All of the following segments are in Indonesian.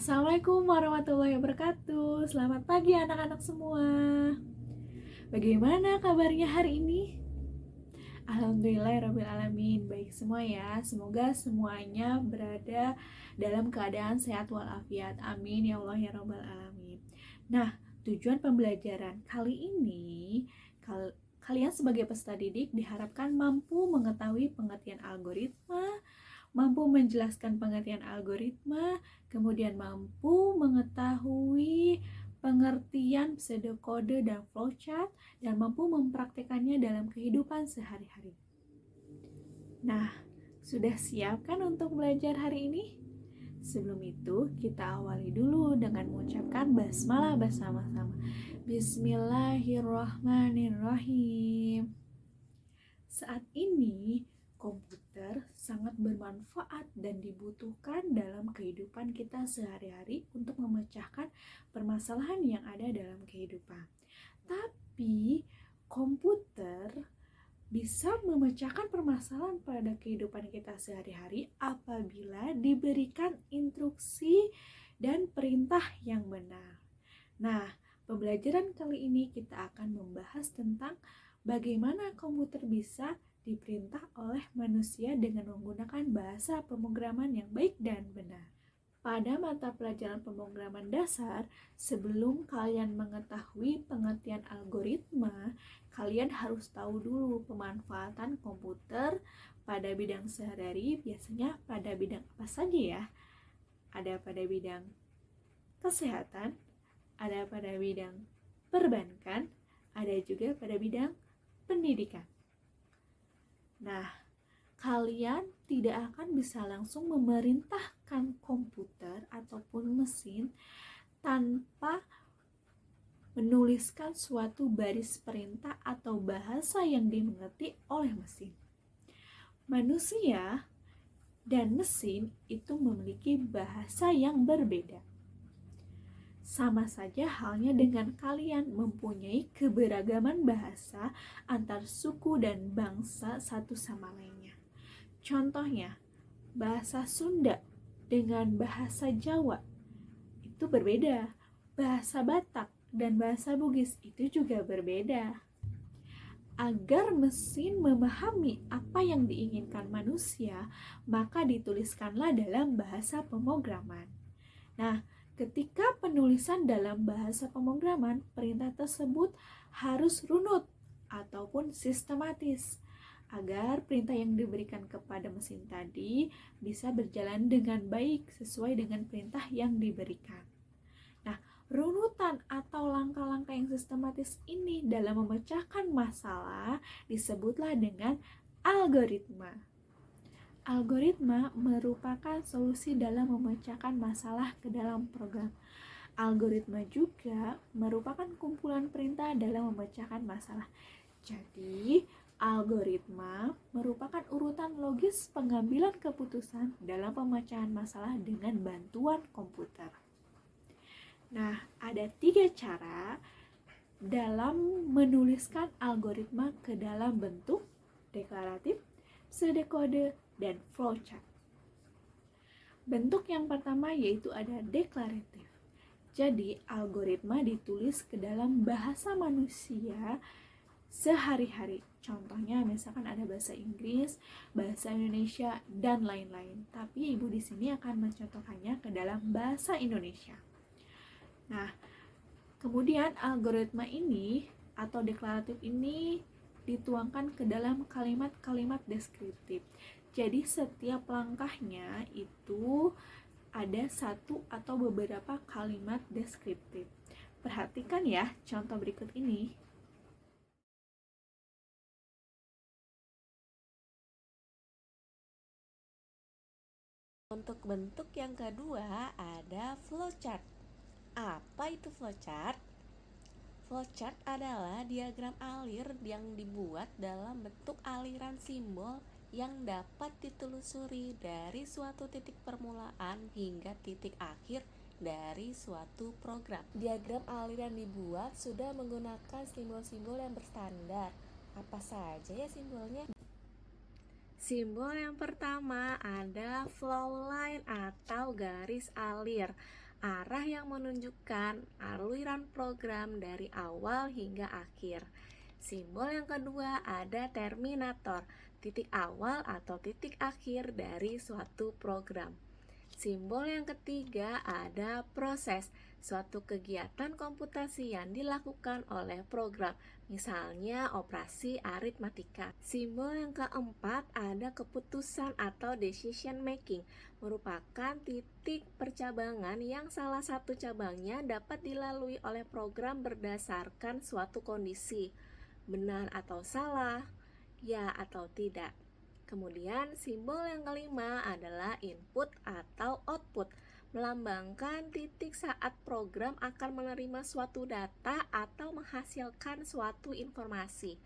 Assalamualaikum warahmatullahi wabarakatuh. Selamat pagi anak-anak semua. Bagaimana kabarnya hari ini? Alhamdulillahirrabbilalamin. Baik semua ya. Semoga semuanya berada dalam keadaan sehat walafiat. Amin ya Allah ya Rabbal alamin. Nah, tujuan pembelajaran kali ini kalian sebagai peserta didik diharapkan mampu mengetahui pengertian algoritma, mampu menjelaskan pengertian algoritma, kemudian mampu mengetahui pengertian pseudokode dan flowchart, dan mampu mempraktekannya dalam kehidupan sehari-hari. Nah, sudah siap kan untuk belajar hari ini? Sebelum itu, kita awali dulu dengan mengucapkan basmalah bersama-sama. Bismillahirrahmanirrahim. Saat ini, komputer sangat bermanfaat dan dibutuhkan dalam kehidupan kita sehari-hari untuk memecahkan permasalahan yang ada dalam kehidupan. Tapi, komputer bisa memecahkan permasalahan pada kehidupan kita sehari-hari apabila diberikan instruksi dan perintah yang benar. Nah, pembelajaran kali ini kita akan membahas tentang bagaimana komputer bisa diperintah oleh manusia dengan menggunakan bahasa pemrograman yang baik dan benar. Pada mata pelajaran pemrograman dasar, sebelum kalian mengetahui pengertian algoritma, kalian harus tahu dulu pemanfaatan komputer pada bidang sehari-hari. Biasanya pada bidang apa saja ya? Ada pada bidang kesehatan, ada pada bidang perbankan, ada juga pada bidang pendidikan. Nah, kalian tidak akan bisa langsung memerintahkan komputer ataupun mesin tanpa menuliskan suatu baris perintah atau bahasa yang dimengerti oleh mesin. Manusia dan mesin itu memiliki bahasa yang berbeda. Sama saja halnya dengan kalian mempunyai keberagaman bahasa antar suku dan bangsa satu sama lainnya. Contohnya, bahasa Sunda dengan bahasa Jawa itu berbeda. Bahasa Batak dan bahasa Bugis itu juga berbeda. Agar mesin memahami apa yang diinginkan manusia, maka dituliskanlah dalam bahasa pemrograman. Nah, ketika penulisan dalam bahasa pemrograman, perintah tersebut harus runut ataupun sistematis agar perintah yang diberikan kepada mesin tadi bisa berjalan dengan baik sesuai dengan perintah yang diberikan. Nah, runutan atau langkah-langkah yang sistematis ini dalam memecahkan masalah disebutlah dengan algoritma. Algoritma merupakan solusi dalam memecahkan masalah ke dalam program. Algoritma juga merupakan kumpulan perintah dalam memecahkan masalah. Jadi, algoritma merupakan urutan logis pengambilan keputusan dalam pemecahan masalah dengan bantuan komputer. Nah, ada 3 cara dalam menuliskan algoritma ke dalam bentuk deklaratif, pseudokode, dan flowchart. Bentuk yang pertama yaitu ada deklaratif. Jadi, algoritma ditulis ke dalam bahasa manusia sehari-hari. Contohnya misalkan ada bahasa Inggris, bahasa Indonesia, dan lain-lain. Tapi Ibu di sini akan mencontohkannya ke dalam bahasa Indonesia. Nah, kemudian algoritma ini atau deklaratif ini dituangkan ke dalam kalimat-kalimat deskriptif. Jadi setiap langkahnya itu ada satu atau beberapa kalimat deskriptif. Perhatikan ya contoh berikut ini. Untuk bentuk yang kedua ada flowchart. Apa itu flowchart? Flowchart adalah diagram alir yang dibuat dalam bentuk aliran simbol yang dapat ditelusuri dari suatu titik permulaan hingga titik akhir dari suatu program. Diagram aliran dibuat sudah menggunakan simbol-simbol yang berstandar. Apa saja ya simbolnya? Simbol yang pertama ada flow line atau garis alir. arah yang menunjukkan aliran program dari awal hingga akhir. Simbol yang kedua ada terminator, titik awal atau titik akhir dari suatu program. Simbol yang ketiga ada proses, suatu kegiatan komputasi yang dilakukan oleh program, misalnya operasi aritmatika. Simbol yang keempat ada keputusan atau decision making, merupakan titik percabangan yang salah satu cabangnya dapat dilalui oleh program berdasarkan suatu kondisi, benar atau salah, ya atau tidak. Kemudian simbol yang kelima adalah input atau output, melambangkan titik saat program akan menerima suatu data atau menghasilkan suatu informasi.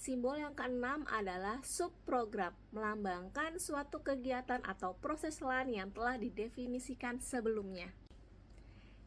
Simbol yang keenam adalah subprogram, melambangkan suatu kegiatan atau proses lain yang telah didefinisikan sebelumnya.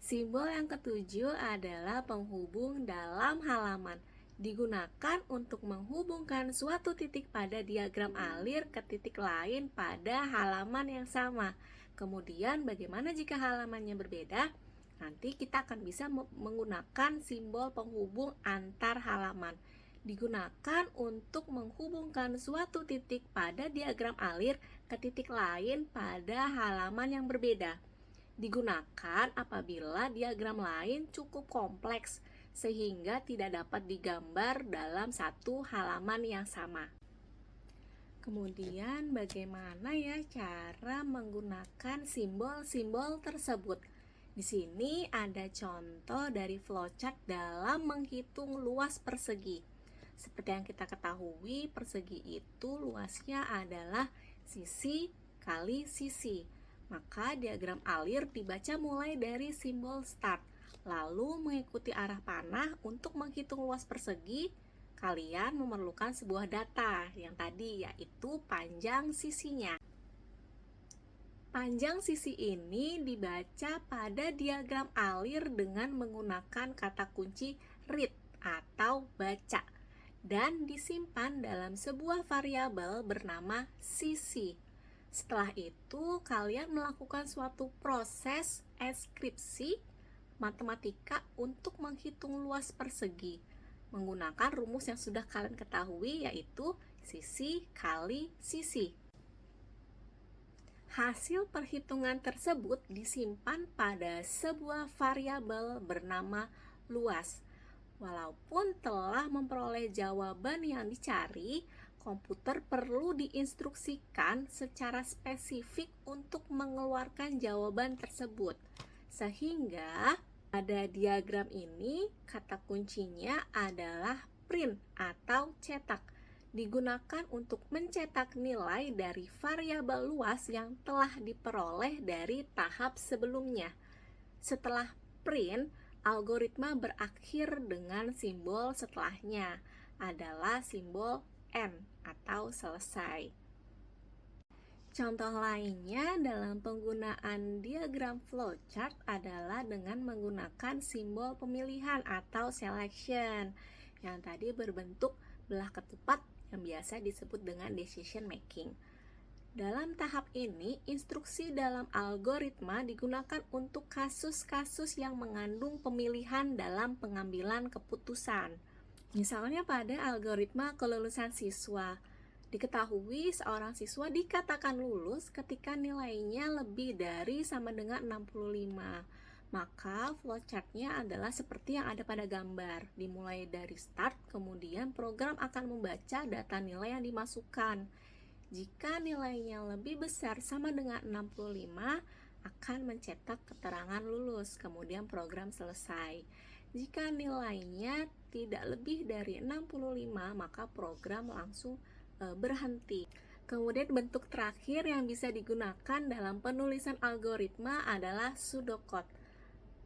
Simbol yang ketujuh adalah penghubung dalam halaman, digunakan untuk menghubungkan suatu titik pada diagram alir ke titik lain pada halaman yang sama. Kemudian bagaimana jika halamannya berbeda? Nanti kita akan bisa menggunakan simbol penghubung antar halaman. Digunakan untuk menghubungkan suatu titik pada diagram alir ke titik lain pada halaman yang berbeda. Digunakan apabila diagram lain cukup kompleks sehingga tidak dapat digambar dalam satu halaman yang sama. Kemudian bagaimana ya cara menggunakan simbol-simbol tersebut? Di sini ada contoh dari flowchart dalam menghitung luas persegi. Seperti yang kita ketahui, persegi itu luasnya adalah sisi kali sisi. Maka diagram alir dibaca mulai dari simbol start, lalu mengikuti arah panah. Untuk menghitung luas persegi, kalian memerlukan sebuah data yang tadi, yaitu panjang sisinya. Panjang sisi ini dibaca pada diagram alir dengan menggunakan kata kunci read atau baca, dan disimpan dalam sebuah variabel bernama sisi. Setelah itu, kalian melakukan suatu proses enskripsi matematika untuk menghitung luas persegi menggunakan rumus yang sudah kalian ketahui, yaitu sisi kali sisi. Hasil perhitungan tersebut disimpan pada sebuah variabel bernama luas. Walaupun telah memperoleh jawaban yang dicari, komputer perlu diinstruksikan secara spesifik untuk mengeluarkan jawaban tersebut. Sehingga pada diagram ini kata kuncinya adalah print atau cetak, digunakan untuk mencetak nilai dari variabel luas yang telah diperoleh dari tahap sebelumnya. Setelah print, algoritma berakhir dengan simbol setelahnya adalah simbol N atau selesai. Contoh lainnya dalam penggunaan diagram flowchart adalah dengan menggunakan simbol pemilihan atau selection yang tadi berbentuk belah ketupat yang biasa disebut dengan decision making. Dalam tahap ini, instruksi dalam algoritma digunakan untuk kasus-kasus yang mengandung pemilihan dalam pengambilan keputusan. Misalnya pada algoritma kelulusan siswa, diketahui seorang siswa dikatakan lulus ketika nilainya lebih dari sama dengan 65. Maka flowchartnya adalah seperti yang ada pada gambar. Dimulai dari start, kemudian program akan membaca data nilai yang dimasukkan. Jika nilainya lebih besar sama dengan 65, akan mencetak keterangan lulus, kemudian program selesai. Jika nilainya tidak lebih dari 65, maka program langsung berhenti. Kemudian bentuk terakhir yang bisa digunakan dalam penulisan algoritma adalah pseudocode.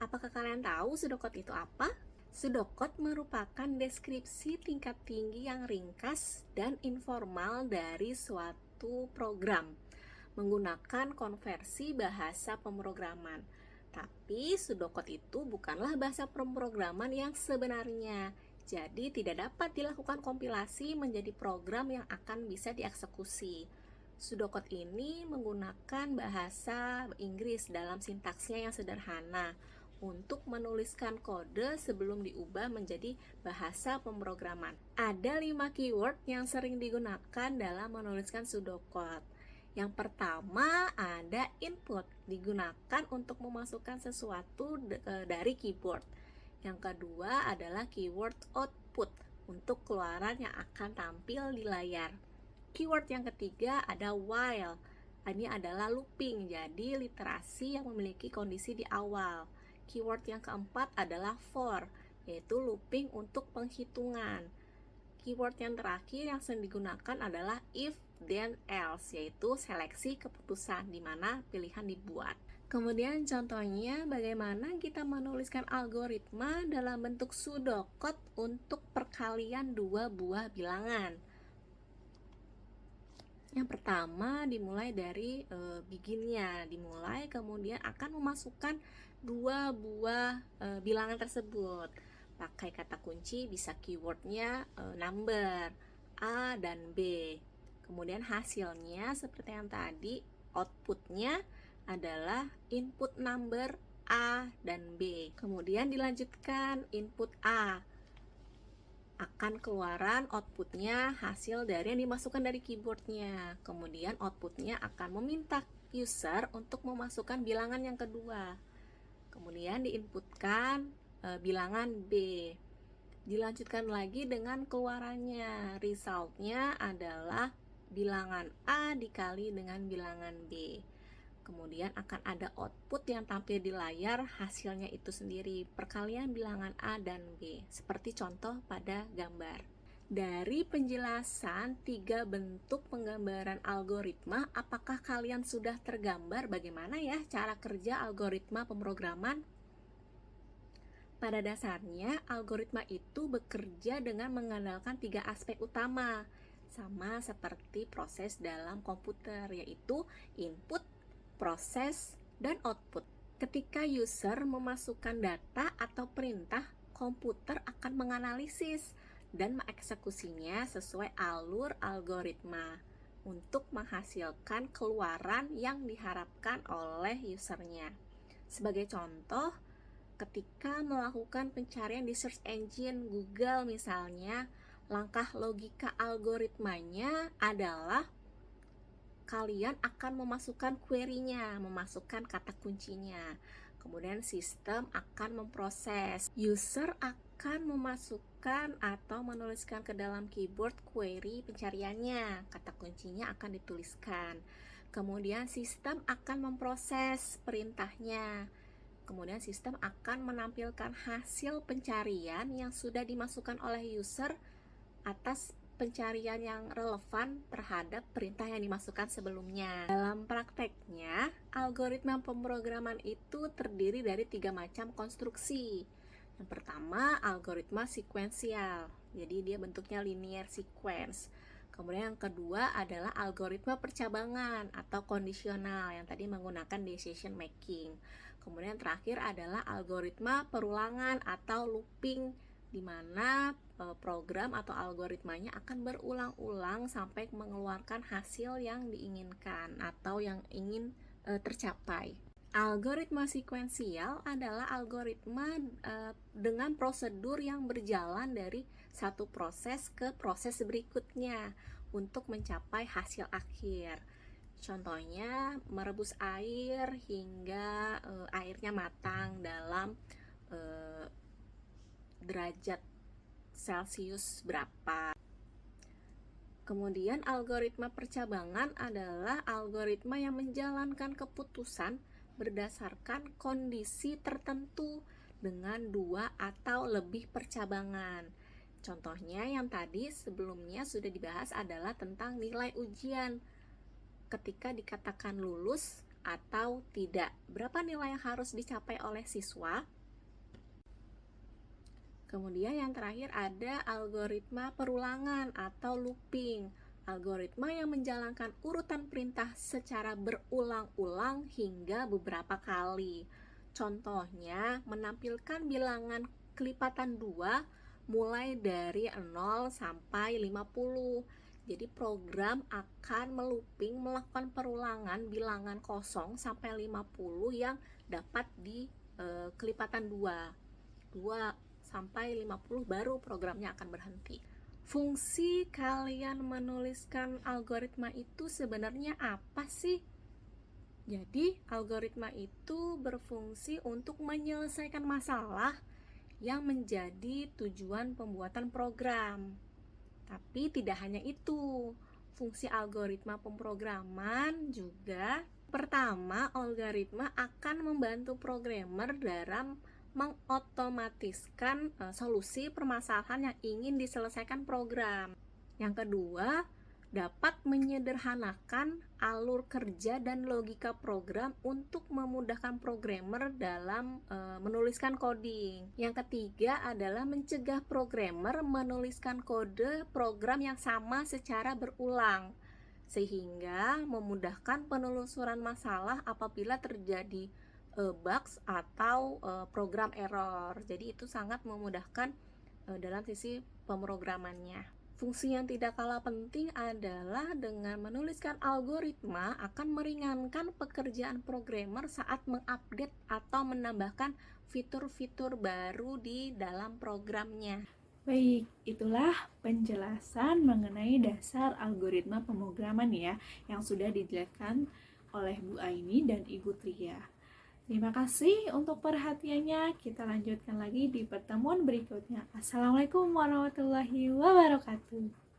Apakah kalian tahu pseudocode itu apa? Pseudocode merupakan deskripsi tingkat tinggi yang ringkas dan informal dari suatu program menggunakan konversi bahasa pemrograman. Tapi pseudocode itu bukanlah bahasa pemrograman yang sebenarnya. Jadi tidak dapat dilakukan kompilasi menjadi program yang akan bisa dieksekusi. Pseudocode ini menggunakan bahasa Inggris dalam sintaksnya yang sederhana untuk menuliskan kode sebelum diubah menjadi bahasa pemrograman. Ada 5 keyword yang sering digunakan dalam menuliskan pseudocode. Yang pertama ada input, digunakan untuk memasukkan sesuatu dari keyboard. Yang kedua adalah keyword output, untuk keluaran yang akan tampil di layar. Keyword yang ketiga ada while. Ini adalah looping, jadi literasi yang memiliki kondisi di awal. Keyword yang keempat adalah for, yaitu looping untuk penghitungan. Keyword yang terakhir yang sering digunakan adalah if, then, else, yaitu seleksi keputusan, di mana pilihan dibuat. Kemudian contohnya bagaimana kita menuliskan algoritma dalam bentuk pseudocode untuk perkalian dua buah bilangan. Yang pertama dimulai dari beginnya, dimulai kemudian akan memasukkan dua buah bilangan tersebut. Pakai kata kunci, bisa keywordnya number A dan B. Kemudian hasilnya seperti yang tadi, outputnya adalah input number A dan B. Kemudian dilanjutkan input A, akan keluaran outputnya hasil dari yang dimasukkan dari keyboardnya. Kemudian outputnya akan meminta user untuk memasukkan bilangan yang kedua. Kemudian diinputkan bilangan B. Dilanjutkan lagi dengan keluarannya. Resultnya adalah bilangan A dikali dengan bilangan B. Kemudian akan ada output yang tampil di layar, hasilnya itu sendiri, perkalian bilangan A dan B, seperti contoh pada gambar. Dari penjelasan 3 bentuk penggambaran algoritma, apakah kalian sudah tergambar bagaimana ya cara kerja algoritma pemrograman? Pada dasarnya, algoritma itu bekerja dengan mengandalkan 3 aspek utama, sama seperti proses dalam komputer, yaitu input, proses, dan output. Ketika user memasukkan data atau perintah, komputer akan menganalisis dan mengeksekusinya sesuai alur algoritma untuk menghasilkan keluaran yang diharapkan oleh usernya. Sebagai contoh, ketika melakukan pencarian di search engine Google misalnya, langkah logika algoritmanya adalah kalian akan memasukkan query-nya, memasukkan kata kuncinya. Kemudian sistem akan memproses. User akan memasukkan atau menuliskan ke dalam keyboard query pencariannya. Kata kuncinya akan dituliskan. Kemudian sistem akan memproses perintahnya. Kemudian sistem akan menampilkan hasil pencarian yang sudah dimasukkan oleh user atas pencarian yang relevan terhadap perintah yang dimasukkan sebelumnya. Dalam prakteknya, algoritma pemrograman itu terdiri dari 3 macam konstruksi. Yang pertama, algoritma sekuensial. Jadi dia bentuknya linear sequence. Kemudian yang kedua adalah algoritma percabangan atau kondisional yang tadi menggunakan decision making. Kemudian terakhir adalah algoritma perulangan atau looping, di mana program atau algoritmanya akan berulang-ulang sampai mengeluarkan hasil yang diinginkan atau yang ingin tercapai. Algoritma sekuensial adalah algoritma dengan prosedur yang berjalan dari satu proses ke proses berikutnya untuk mencapai hasil akhir. Contohnya merebus air hingga airnya matang dalam derajat Celcius berapa. Kemudian algoritma percabangan adalah algoritma yang menjalankan keputusan berdasarkan kondisi tertentu dengan 2 atau lebih percabangan. Contohnya yang tadi sebelumnya sudah dibahas adalah tentang nilai ujian. Ketika dikatakan lulus atau tidak, berapa nilai yang harus dicapai oleh siswa? Kemudian yang terakhir ada algoritma perulangan atau looping, algoritma yang menjalankan urutan perintah secara berulang-ulang hingga beberapa kali. Contohnya menampilkan bilangan kelipatan 2 mulai dari 0 sampai 50. Jadi program akan melooping, melakukan perulangan bilangan kosong sampai 50 yang dapat di kelipatan 2 sampai 50 baru programnya akan berhenti. Fungsi kalian menuliskan algoritma itu sebenarnya apa sih? Jadi algoritma itu berfungsi untuk menyelesaikan masalah yang menjadi tujuan pembuatan program. Tapi tidak hanya itu, fungsi algoritma pemrograman juga pertama, algoritma akan membantu programmer dalam mengotomatiskan solusi permasalahan yang ingin diselesaikan program. Yang kedua, dapat menyederhanakan alur kerja dan logika program untuk memudahkan programmer dalam menuliskan coding. Yang ketiga adalah mencegah programmer menuliskan kode program yang sama secara berulang, sehingga memudahkan penelusuran masalah apabila terjadi bugs atau program error. Jadi itu sangat memudahkan dalam sisi pemrogramannya. Fungsi yang tidak kalah penting adalah dengan menuliskan algoritma akan meringankan pekerjaan programmer saat mengupdate atau menambahkan fitur-fitur baru di dalam programnya. Baik, itulah penjelasan mengenai dasar algoritma pemrograman ya, yang sudah dijelaskan oleh Bu Aini dan Ibu Tria. Terima kasih untuk perhatiannya. Kita lanjutkan lagi di pertemuan berikutnya. Assalamualaikum warahmatullahi wabarakatuh.